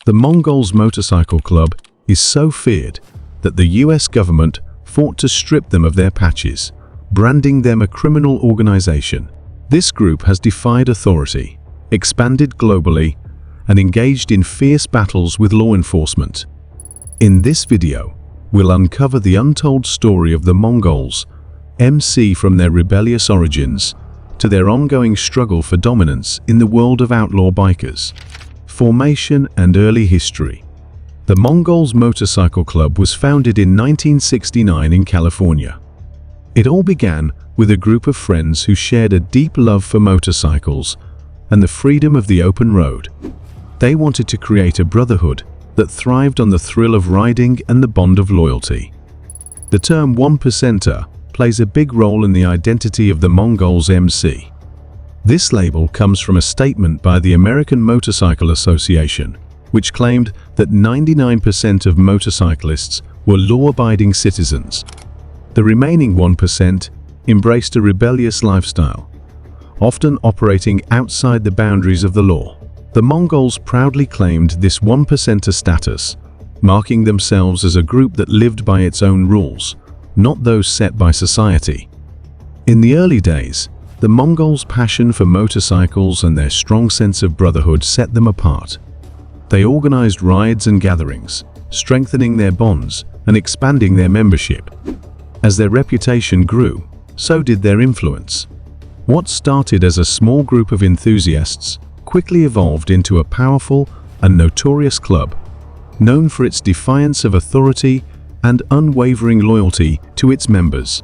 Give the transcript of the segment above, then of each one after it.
The Mongols Motorcycle Club is so feared that the US government fought to strip them of their patches, branding them a criminal organization. This group has defied authority, expanded globally, and engaged in fierce battles with law enforcement. In this video, we'll uncover the untold story of the Mongols MC, from their rebellious origins to their ongoing struggle for dominance in the world of outlaw bikers. Formation and early history. The Mongols Motorcycle Club was founded in 1969 in California. It all began with a group of friends who shared a deep love for motorcycles and the freedom of the open road. They wanted to create a brotherhood that thrived on the thrill of riding and the bond of loyalty. The term 1%er plays a big role in the identity of the Mongols MC. This label comes from a statement by the American Motorcycle Association, which claimed that 99% of motorcyclists were law-abiding citizens. The remaining 1% embraced a rebellious lifestyle, often operating outside the boundaries of the law. The Mongols proudly claimed this 1%er status, marking themselves as a group that lived by its own rules, not those set by society. In the early days, the Mongols' passion for motorcycles and their strong sense of brotherhood set them apart. They organized rides and gatherings, strengthening their bonds and expanding their membership. As their reputation grew, so did their influence. What started as a small group of enthusiasts quickly evolved into a powerful and notorious club, known for its defiance of authority and unwavering loyalty to its members.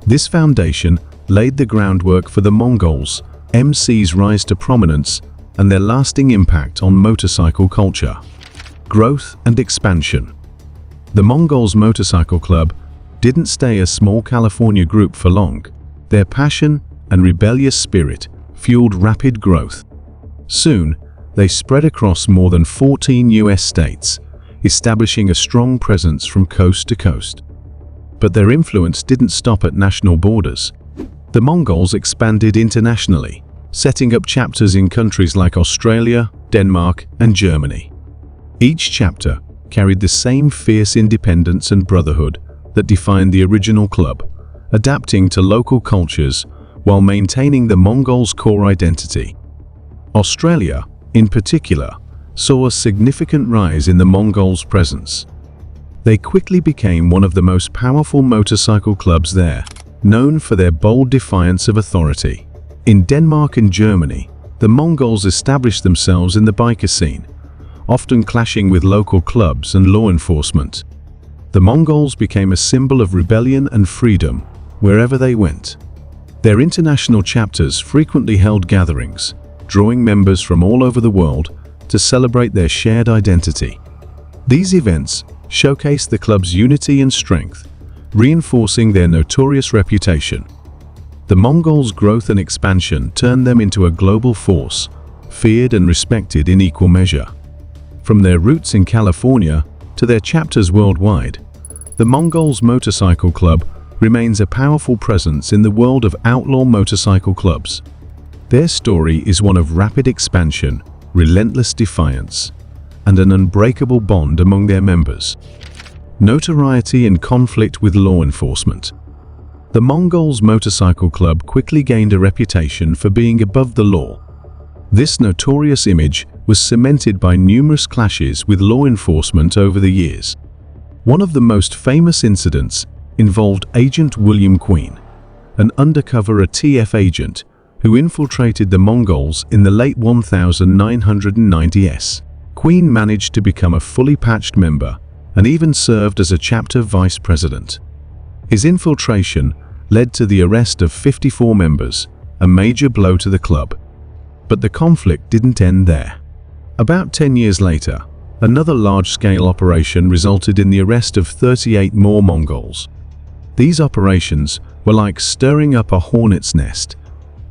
This foundation laid the groundwork for the Mongols MC's rise to prominence and their lasting impact on motorcycle culture. Growth and expansion. The Mongols Motorcycle Club didn't stay a small California group for long. Their passion and rebellious spirit fueled rapid growth. Soon, they spread across more than 14 US states, establishing a strong presence from coast to coast. But their influence didn't stop at national borders. The Mongols expanded internationally, setting up chapters in countries like Australia, Denmark, and Germany. Each chapter carried the same fierce independence and brotherhood that defined the original club, adapting to local cultures while maintaining the Mongols' core identity. Australia, in particular, saw a significant rise in the Mongols' presence. They quickly became one of the most powerful motorcycle clubs there, known for their bold defiance of authority. In Denmark and Germany, the Mongols established themselves in the biker scene, often clashing with local clubs and law enforcement. The Mongols became a symbol of rebellion and freedom wherever they went. Their international chapters frequently held gatherings, drawing members from all over the world to celebrate their shared identity. These events showcased the club's unity and strength, reinforcing their notorious reputation. The Mongols' growth and expansion turned them into a global force, feared and respected in equal measure. From their roots in California to their chapters worldwide, the Mongols Motorcycle Club remains a powerful presence in the world of outlaw motorcycle clubs. Their story is one of rapid expansion, relentless defiance, and an unbreakable bond among their members. Notoriety and conflict with law enforcement. The Mongols Motorcycle Club quickly gained a reputation for being above the law. This notorious image was cemented by numerous clashes with law enforcement over the years. One of the most famous incidents involved Agent William Queen, an undercover ATF agent who infiltrated the Mongols in the late 1990s. Queen managed to become a fully patched member and even served as a chapter vice president. His infiltration led to the arrest of 54 members, a major blow to the club. But the conflict didn't end there. About 10 years later, another large-scale operation resulted in the arrest of 38 more Mongols. These operations were like stirring up a hornet's nest,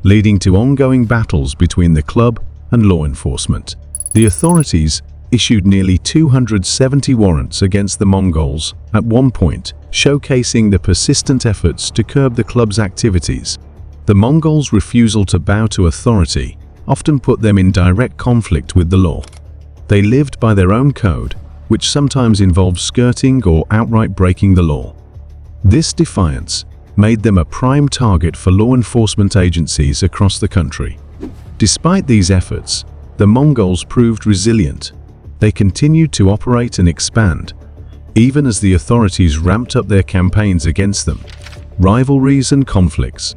leading to ongoing battles between the club and law enforcement. The authorities issued nearly 270 warrants against the Mongols at one point, showcasing the persistent efforts to curb the club's activities. The Mongols' refusal to bow to authority often put them in direct conflict with the law. They lived by their own code, which sometimes involved skirting or outright breaking the law. This defiance made them a prime target for law enforcement agencies across the country. Despite these efforts, the Mongols proved resilient. They continued to operate and expand, even as the authorities ramped up their campaigns against them. Rivalries and conflicts.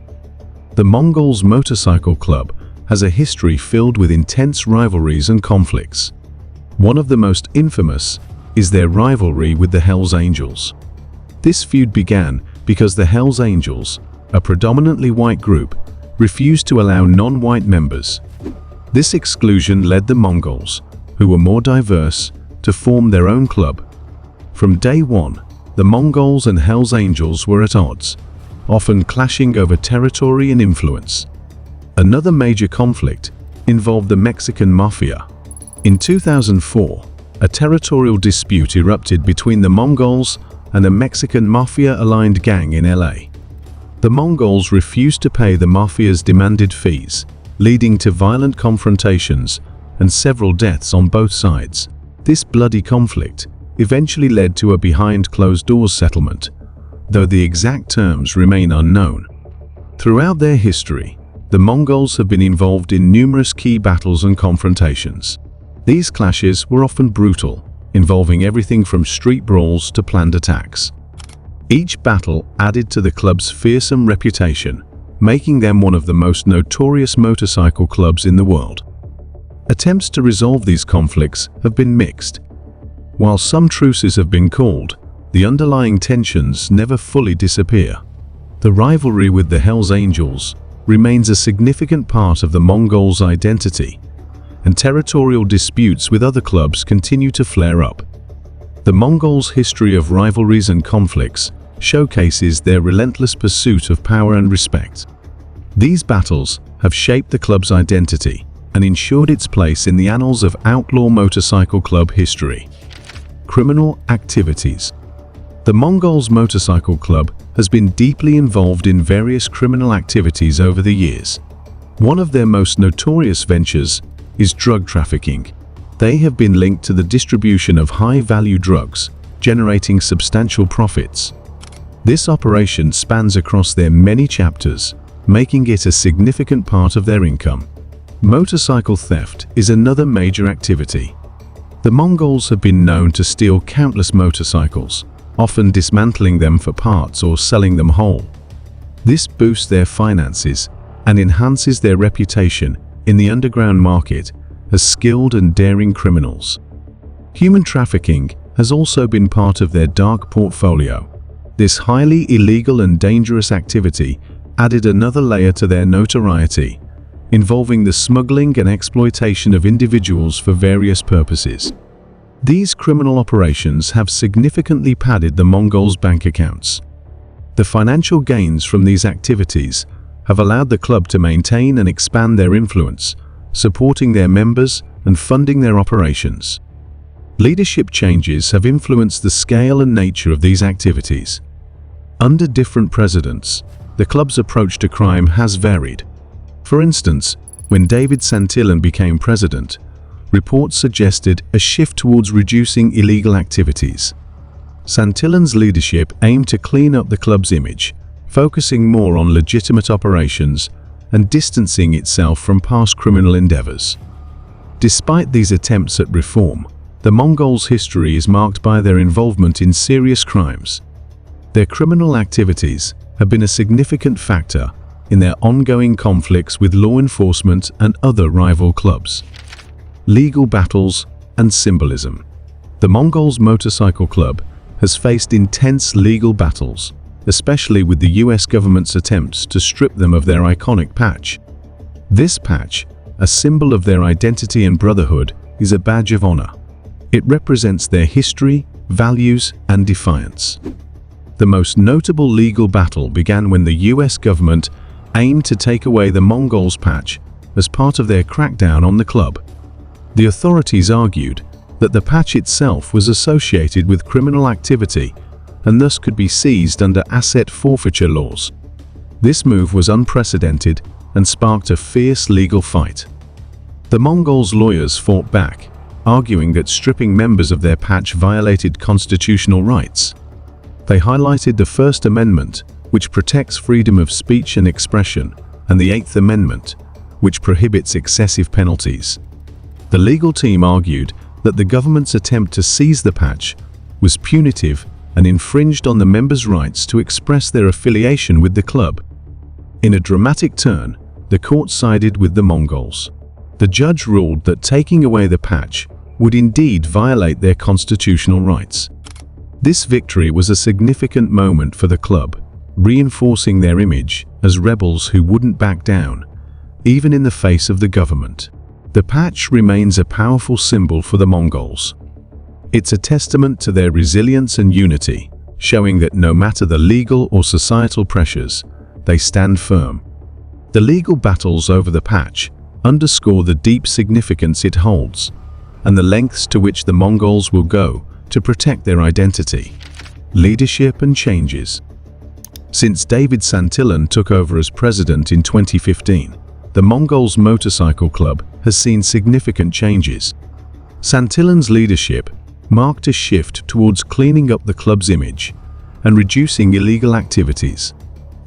The Mongols Motorcycle Club has a history filled with intense rivalries and conflicts. One of the most infamous is their rivalry with the Hells Angels. This feud began because the Hells Angels, a predominantly white group, refused to allow non-white members. This exclusion led the Mongols, who were more diverse, to form their own club. From day one, the Mongols and Hells Angels were at odds, often clashing over territory and influence. Another major conflict involved the Mexican Mafia. In 2004, a territorial dispute erupted between the Mongols and a Mexican Mafia-aligned gang in LA. The Mongols refused to pay the Mafia's demanded fees, leading to violent confrontations and several deaths on both sides. This bloody conflict eventually led to a behind-closed-doors settlement, though the exact terms remain unknown. Throughout their history, the Mongols have been involved in numerous key battles and confrontations. These clashes were often brutal, involving everything from street brawls to planned attacks. Each battle added to the club's fearsome reputation, making them one of the most notorious motorcycle clubs in the world. Attempts to resolve these conflicts have been mixed. While some truces have been called, the underlying tensions never fully disappear. The rivalry with the Hells Angels remains a significant part of the Mongols' identity, and territorial disputes with other clubs continue to flare up. The Mongols' history of rivalries and conflicts showcases their relentless pursuit of power and respect. These battles have shaped the club's identity and ensured its place in the annals of outlaw motorcycle club history. Criminal activities. The Mongols Motorcycle Club has been deeply involved in various criminal activities over the years. One of their most notorious ventures is drug trafficking. They have been linked to the distribution of high-value drugs, generating substantial profits. This operation spans across their many chapters, making it a significant part of their income. Motorcycle theft is another major activity. The Mongols have been known to steal countless motorcycles, often dismantling them for parts or selling them whole. This boosts their finances and enhances their reputation in the underground market as skilled and daring criminals. Human trafficking has also been part of their dark portfolio. This highly illegal and dangerous activity added another layer to their notoriety, involving the smuggling and exploitation of individuals for various purposes. These criminal operations have significantly padded the Mongols' bank accounts. The financial gains from these activities have allowed the club to maintain and expand their influence, supporting their members and funding their operations. Leadership changes have influenced the scale and nature of these activities. Under different presidents, the club's approach to crime has varied. For instance, when David Santillan became president, reports suggested a shift towards reducing illegal activities. Santillan's leadership aimed to clean up the club's image, focusing more on legitimate operations and distancing itself from past criminal endeavors. Despite these attempts at reform, the Mongols' history is marked by their involvement in serious crimes. Their criminal activities have been a significant factor in their ongoing conflicts with law enforcement and other rival clubs. Legal battles and symbolism. The Mongols Motorcycle Club has faced intense legal battles, especially with the US government's attempts to strip them of their iconic patch. This patch, a symbol of their identity and brotherhood, is a badge of honor. It represents their history, values, and defiance. The most notable legal battle began when the US government aimed to take away the Mongols patch as part of their crackdown on the club. The authorities argued that the patch itself was associated with criminal activity and thus could be seized under asset forfeiture laws. This move was unprecedented and sparked a fierce legal fight. The Mongols' lawyers fought back, arguing that stripping members of their patch violated constitutional rights. They highlighted the First Amendment, which protects freedom of speech and expression, and the Eighth Amendment, which prohibits excessive penalties. The legal team argued that the government's attempt to seize the patch was punitive and infringed on the members' rights to express their affiliation with the club. In a dramatic turn, the court sided with the Mongols. The judge ruled that taking away the patch would indeed violate their constitutional rights. This victory was a significant moment for the club, reinforcing their image as rebels who wouldn't back down, even in the face of the government. The patch remains a powerful symbol for the Mongols. It's a testament to their resilience and unity, showing that no matter the legal or societal pressures, they stand firm. The legal battles over the patch underscore the deep significance it holds, and the lengths to which the Mongols will go to protect their identity. Leadership and changes. Since David Santillan took over as president in 2015, the Mongols Motorcycle Club has seen significant changes. Santillan's leadership marked a shift towards cleaning up the club's image and reducing illegal activities.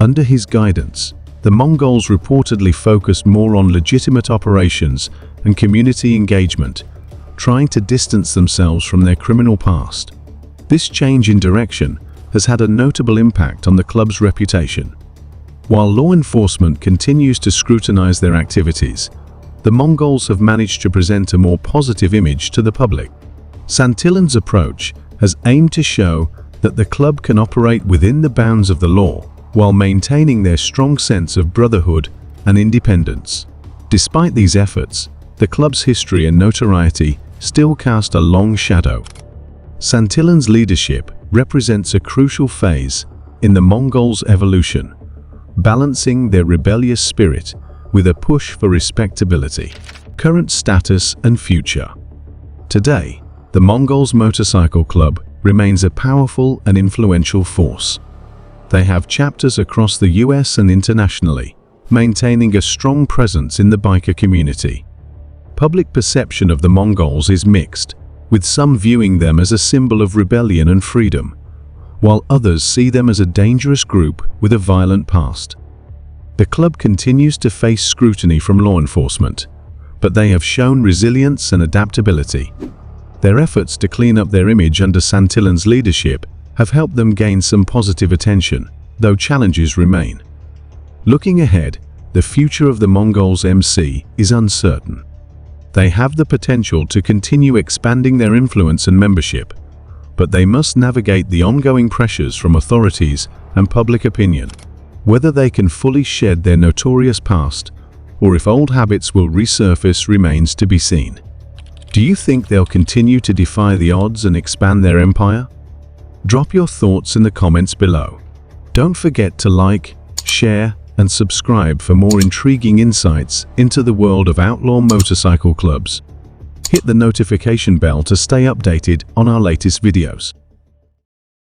Under his guidance, the Mongols reportedly focused more on legitimate operations and community engagement, trying to distance themselves from their criminal past. This change in direction has had a notable impact on the club's reputation. While law enforcement continues to scrutinize their activities, the Mongols have managed to present a more positive image to the public. Santillan's approach has aimed to show that the club can operate within the bounds of the law while maintaining their strong sense of brotherhood and independence. Despite these efforts, the club's history and notoriety still cast a long shadow. Santillan's leadership represents a crucial phase in the Mongols' evolution, balancing their rebellious spirit with a push for respectability. Current status and future. Today, the Mongols Motorcycle Club remains a powerful and influential force. They have chapters across the US and internationally, maintaining a strong presence in the biker community. Public perception of the Mongols is mixed, with some viewing them as a symbol of rebellion and freedom, while others see them as a dangerous group with a violent past. The club continues to face scrutiny from law enforcement, but they have shown resilience and adaptability. Their efforts to clean up their image under Santillan's leadership have helped them gain some positive attention, though challenges remain. Looking ahead, the future of the Mongols MC is uncertain. They have the potential to continue expanding their influence and membership, but they must navigate the ongoing pressures from authorities and public opinion. Whether they can fully shed their notorious past, or if old habits will resurface, remains to be seen. Do you think they'll continue to defy the odds and expand their empire? Drop your thoughts in the comments below. Don't forget to like, share, and subscribe for more intriguing insights into the world of outlaw motorcycle clubs. Hit the notification bell to stay updated on our latest videos.